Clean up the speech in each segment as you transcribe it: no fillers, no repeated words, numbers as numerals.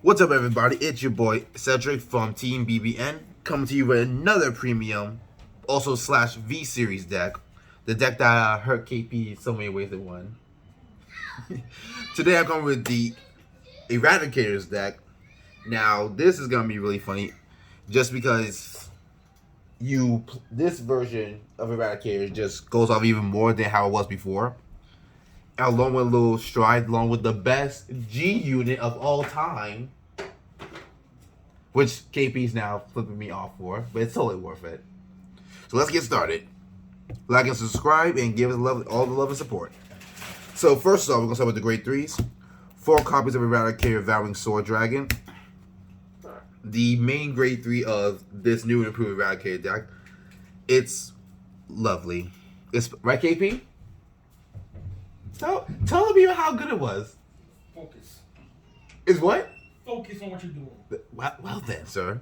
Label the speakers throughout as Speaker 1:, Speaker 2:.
Speaker 1: What's up, everybody? It's your boy Cedric from Team BBN coming to you with another premium, also slash V series deck. The deck that hurt KP in so many ways it won. Today I'm coming with the Eradicator's deck. Now this is gonna be really funny, just because this version of Eradicator just goes off even more than how it was before. Along with a little stride, along with the best G unit of all time, which KP's now flipping me off for, but it's totally worth it. So let's get started. Like and subscribe and give us all the love and support. So first off, we're gonna start with the grade 3s. 4 copies of Eradicator Vowing Sword Dragon. The main grade 3 of this new and improved Eradicator deck. It's lovely. It's right, KP? Tell the people how good it was.
Speaker 2: Focus.
Speaker 1: Is what?
Speaker 2: Focus on what you're doing.
Speaker 1: Well then, sir.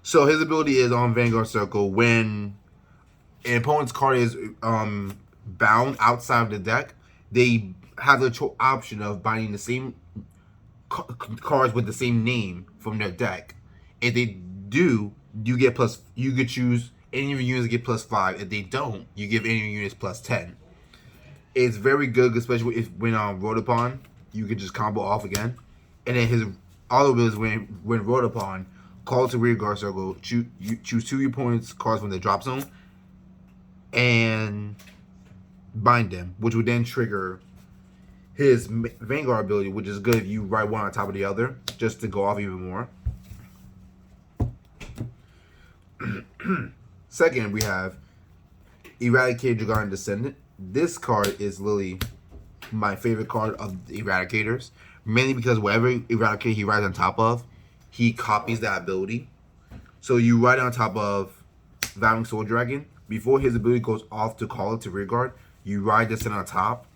Speaker 1: So his ability is on Vanguard Circle. When an opponent's card is bound outside of the deck, they have the option of binding the same cards with the same name from their deck. If they do, you could choose any of your units to get +5. If they don't, you give any of your units +10. It's very good, especially when rolled upon, you can just combo off again. And then his auto ability is when rolled upon, call to rear guard circle, choose 2 of your opponent's cards from the drop zone, and bind them, which would then trigger his Vanguard ability, which is good if you write one on top of the other, just to go off even more. Second, we have Eradicator Dragon Descendant. This card is literally my favorite card of the Eradicators, mainly because whatever Eradicator he rides on top of, he copies that ability. So you ride on top of Vowing Sword Dragon, before his ability goes off to call it to rear guard, you ride Descent on top,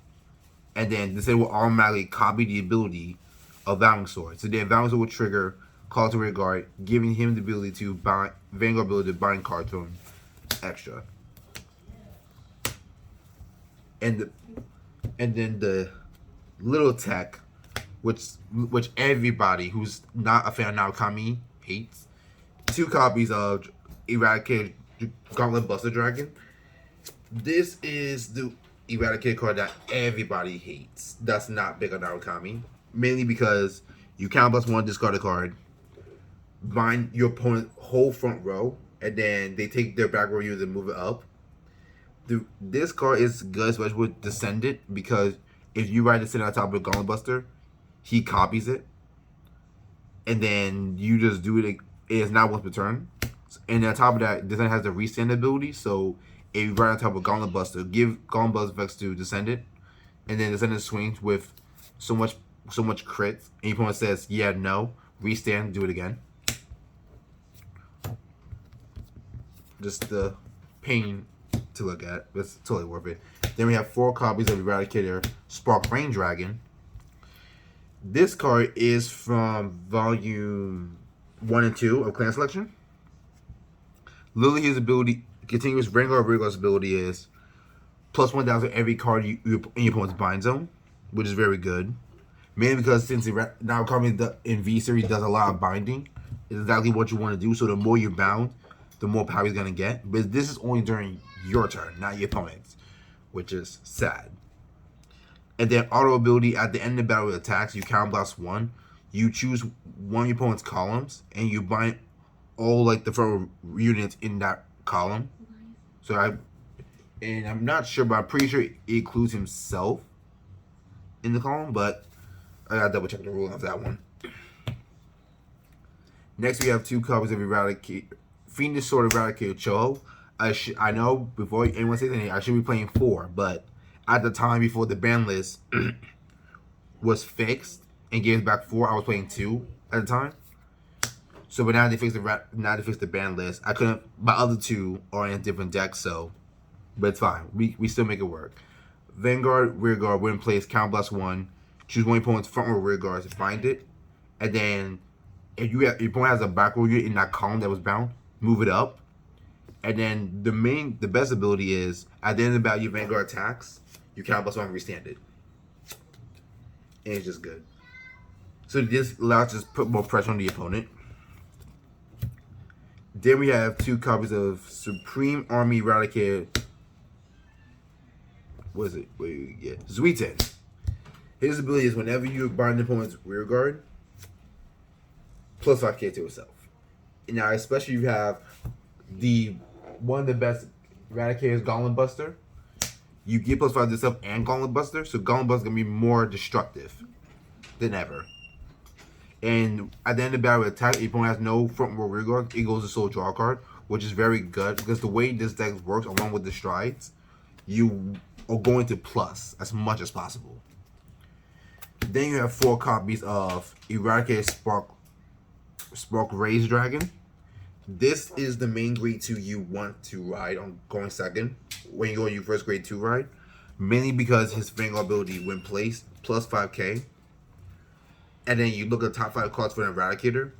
Speaker 1: and then Descent will automatically copy the ability of Vowing Sword. So then Vowing Sword will trigger call to rear guard, giving him the ability to bind Vanguard ability to bind cards from extra. And then the little tech, which everybody who's not a fan of Naokami hates. 2 copies of Eradicator Gauntlet Buster Dragon. This is the Eradicator card that everybody hates. That's not big on Naokami, mainly because you count +1, discard a card, bind your opponent's whole front row, and then they take their back row units and move it up. This card is good, especially with Descendant, because if you ride Descendant on top of a Gauntlet Buster, he copies it, and then you just do it. It is not once per turn, and on top of that, Descendant has the restand ability. So if you ride on top of Gauntlet Buster, give Gauntlet Buster effects to Descendant, and then Descendant swings with so much crits, and your opponent says, "Yeah, no," restand, do it again. Just the pain to look at, but it's totally worth it. Then we have 4 copies of Eradicator Spark Rain Dragon. This card is from volume 1 and 2 of Clan Selection. Literally, his ability, continuous Vanguard Rearguard's ability is +1,000 every card in your opponent's bind zone, which is very good. Mainly because since now coming in V series does a lot of binding, it's exactly what you want to do. So the more you're bound, the more power he's gonna get. But this is only during your turn, not your opponent's, which is sad. And then auto ability, at the end of the battle with attacks, you counter blast 1. You choose one of your opponent's columns, and you bind all like the front units in that column. So I'm not sure, but I'm pretty sure it includes himself in the column, but I gotta double check the ruling of that one. Next, we have 2 copies of Eradicator Fiendish Sword Eradicator Choho. I know before anyone says anything, I should be playing 4, but at the time before the ban list was fixed and gave back 4, I was playing 2 at the time. So, but now they fixed the ban list. I couldn't. My other 2 are in a different deck, so, but it's fine. We still make it work. Vanguard Rearguard when placed, count +1. Choose one of your opponent's front row rear guards to find it, and then if your opponent has a back row unit in that column that was bound, move it up. And then the best ability is at the end of the battle, your Vanguard attacks, you count +1 and restand it. And it's just good. So this allows us to put more pressure on the opponent. Then we have 2 copies of Supreme Army Eradicator. What is it? Wait, yeah, Zuiten. His ability is whenever you bind the opponent's rear guard, plus 5k to itself. Now, especially if you have one of the best Eradicators, Gauntlet Buster, you get plus 5 to yourself and Gauntlet Buster, so Gauntlet Buster is going to be more destructive than ever. And at the end of the battle attack, if your opponent has no front row rear guard, it goes to solo draw card, which is very good because the way this deck works, along with the strides, you are going to plus as much as possible. Then you have 4 copies of Eradicator Spark Raised Dragon. This is the main grade 2 you want to ride on going second when you go on your first grade 2 ride. Mainly because his Vanguard ability, when placed, plus 5k. And then you look at the top 5 cards for an Eradicator.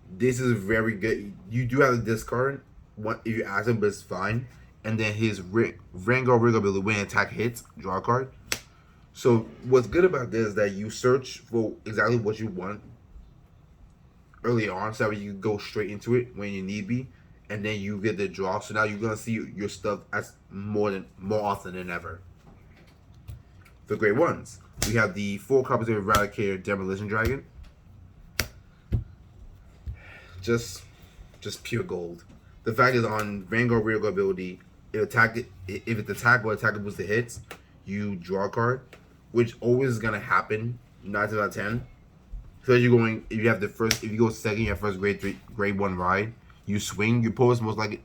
Speaker 1: This is very good. You do have to discard if you ask him, but it's fine. And then his Vanguard Rig ability, when attack hits, draw a card. So what's good about this is that you search for exactly what you want early on, so that you go straight into it when you need be, and then you get the draw. So now you're gonna see your stuff as more often than ever. For grade 1s, we have the 4 copies of Eradicator Demolition Dragon. Just pure gold. The fact is, on Vanguard Rear Guard ability, if it's attack or attacker boosted hits, you draw a card, which always is gonna happen 9 out of 10. So if you go second, you have first grade 1 ride, you swing, your opponent's most likely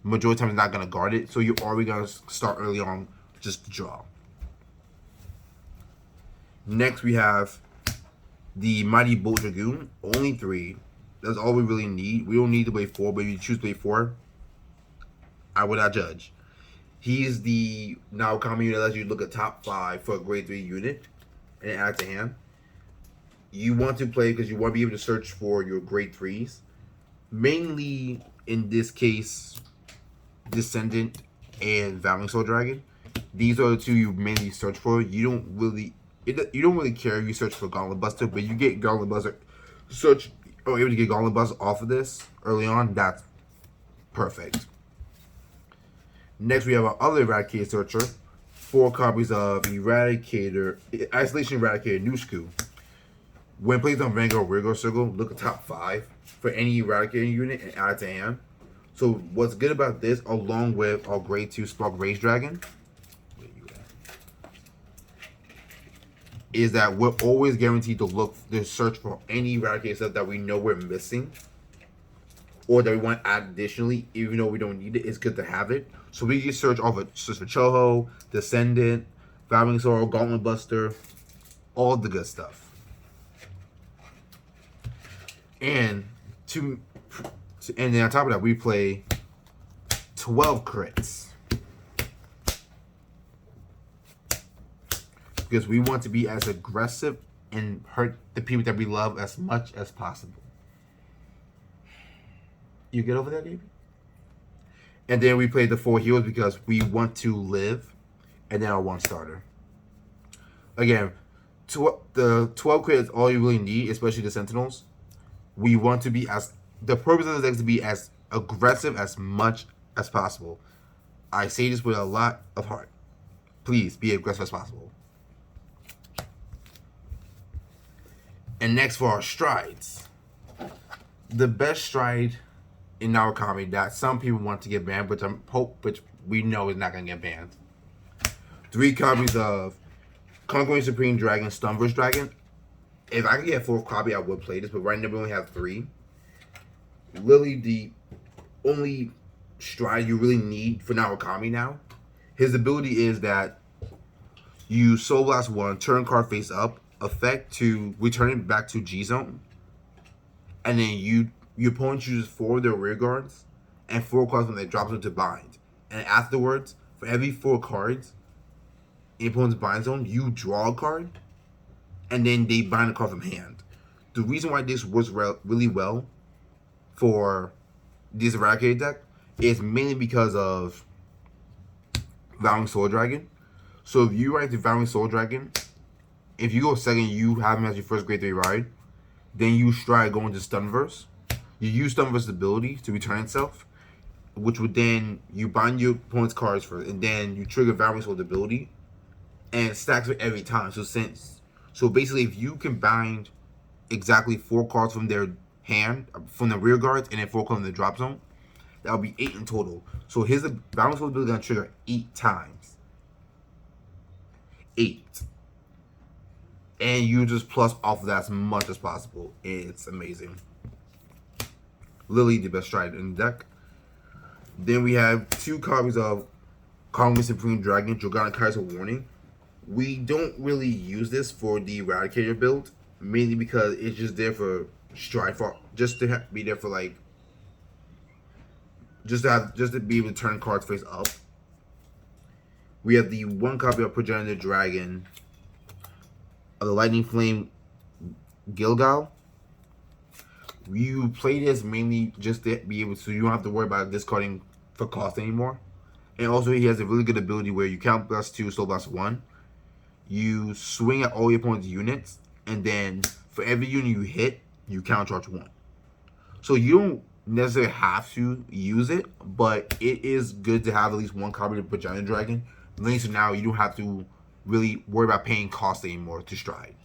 Speaker 1: majority of the time is not gonna guard it, so you're already gonna start early on just to draw. Next we have the Mighty Bolt Dragoon, only 3. That's all we really need. We don't need to play 4, but if you choose to play 4, I would not judge. He's the now common unit that lets you look at top 5 for a grade 3 unit and add to hand. You want to play because you want to be able to search for your grade 3s. Mainly, in this case, Descendant and Vowing Soul Dragon. These are the 2 you mainly search for. You don't really care if you search for Gauntlet Buster, but you get Gauntlet Buster able to get Gauntlet Buster off of this early on. That's perfect. Next, we have our other Eradicator searcher. 4 copies of Eradicator Isolation Eradicator Nusku. When placed on Vanguard Rear Guard Circle, look at top 5 for any Eradicator unit and add it to hand. So what's good about this, along with our grade 2 Spark Raised Dragon, is that we're always guaranteed to search for any Eradicator stuff that we know we're missing, or that we want to add additionally, even though we don't need it. It's good to have it. So we can search for Choho, Descendant, Vowing Soul, Gauntlet Buster, all the good stuff. And then on top of that, we play 12 crits. Because we want to be as aggressive and hurt the people that we love as much as possible. You get over that, baby? And then we play the 4 heroes because we want to live. And then our 1 starter. Again, the 12 crit is all you really need, especially the Sentinels. We want to be the purpose of this deck is to be as aggressive as much as possible. I say this with a lot of heart. Please be aggressive as possible. And next for our strides. The best stride in Narukami that some people want to get banned, which we know is not gonna get banned. 3 copies of Conquering Supreme Dragon, Stunverse Dragon. If I could get a 4th copy, I would play this, but right now we only have 3. Literally the only stride you really need for Narukami now. His ability is that you Soul Blast 1, turn card face up, effect to return it back to G zone, and then your opponent chooses 4 of their rear guards and 4 cards when they drop them to bind. And afterwards, for every 4 cards in your opponent's bind zone, you draw a card, and then they bind a card from hand. The reason why this works really well for this Eradicator deck is mainly because of Vowing Soul Dragon. So if you write the Vowing Soul Dragon, if you go second, you have him as your first grade 3 ride. Then you stride going to Stunverse. You use Stunverse's ability to return itself, which would then you bind your opponent's cards first, and then you trigger Vowing's hold ability, and it stacks it every time. So basically, if you can bind exactly 4 cards from their hand, from the rear guards, and then 4 cards from the drop zone, that would be 8 in total. So his Vowing's hold ability is gonna trigger 8 times. 8. And you just plus off of that as much as possible. It's amazing. Lily, the best stride in the deck. Then we have 2 copies of Congress Supreme Dragon, Dragonic Kaiser Warning. We don't really use this for the Eradicator build, mainly because it's just there for stride, for just to be there for like, just to be able to turn cards face up. We have the 1 copy of Progenitor Dragon, of the Lightning Flame Gilgal. You play this mainly just to be able to, you don't have to worry about discarding for cost anymore. And also he has a really good ability where you count +2, slow +1. You swing at all your opponent's units, and then for every unit you hit, you countercharge 1. So you don't necessarily have to use it, but it is good to have at least 1 copy of Progenitor Dragon. So now you don't have to really worry about paying cost anymore to stride.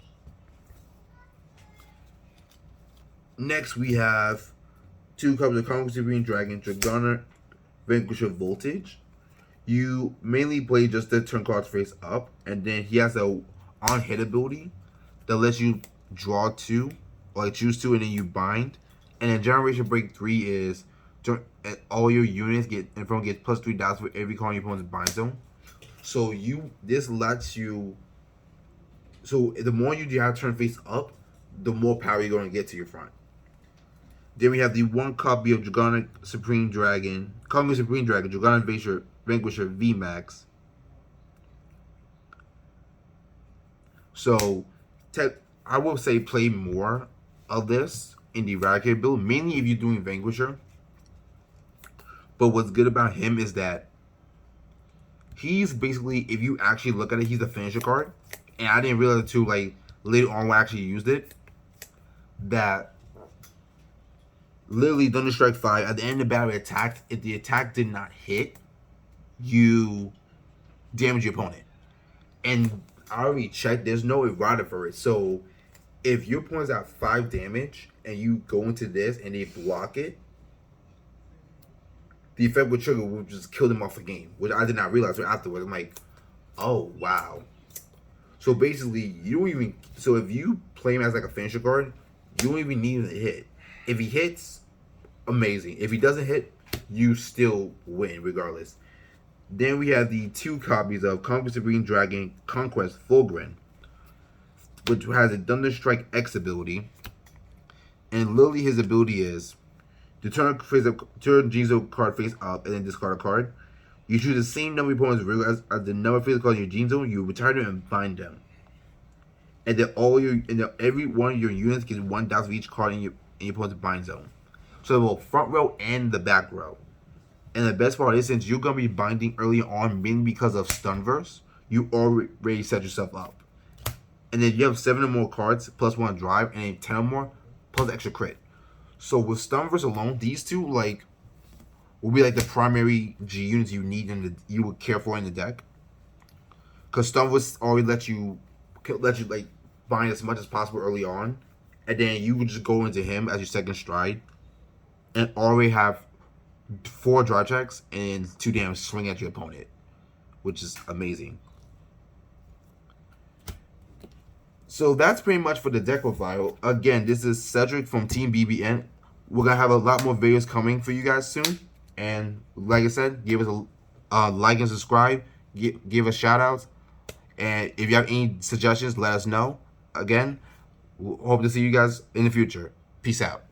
Speaker 1: Next, we have 2 copies of Conquest Supreme Dragon, Dragonic Vanquisher Voltage. You mainly play just the turn cards face up, and then he has a on-hit ability that lets you draw 2, or like choose 2, and then you bind. And then Generation Break 3 is all your units get in front gets +3 dots for every card in your opponent's bind zone. So this lets you. So the more you have turn face up, the more power you're going to get to your front. Then we have the 1 copy of Dragonic Supreme Dragon, Congress Supreme Dragon, Dragonic Vanquisher VMAX. So, I will say play more of this in the Eradicator build, mainly if you're doing Vanquisher. But what's good about him is that he's basically, if you actually look at it, he's a finisher card. And I didn't realize it too, like, later on when I actually used it, that literally Thunderstrike 5, at the end of the battle attacked, if the attack did not hit, you damage your opponent. And I already checked, there's no errata for it. So if your opponent's at 5 damage and you go into this and they block it, the effect would trigger would just kill them off the game, which I did not realize afterwards. I'm like, oh wow. So basically, you don't even, so if you play him as like a finisher card, you don't even need him to hit. If he hits, amazing. If he doesn't hit, you still win regardless. Then we have the 2 copies of Conquest Supreme Dragon Conquest Fulgrim, which has a Thunderstrike X ability. And literally his ability is to turn Jinzo card face up and then discard a card. You choose the same number of opponents as the number of face cards in your Gene Zone. You return them and bind them. And then every one of your units gets 1 dot of each card in your opponent's bind zone. So both front row and the back row. And the best part is, since you're gonna be binding early on, mainly because of Stunverse, you already set yourself up. And then you have 7 or more cards plus 1 drive, and then 10 or more plus extra crit. So with Stunverse alone, these 2 like will be like the primary G units you need you would care for in the deck. Because Stunverse already let you like bind as much as possible early on, and then you would just go into him as your second stride, and already have 4 drive checks and 2 damage swing at your opponent, which is amazing. So that's pretty much for the deck profile. Again, this is Cedric from Team BBN. We're gonna have a lot more videos coming for you guys soon. And like I said, give us a like and subscribe. Give us shout outs. And if you have any suggestions, let us know. Again, hope to see you guys in the future. Peace out.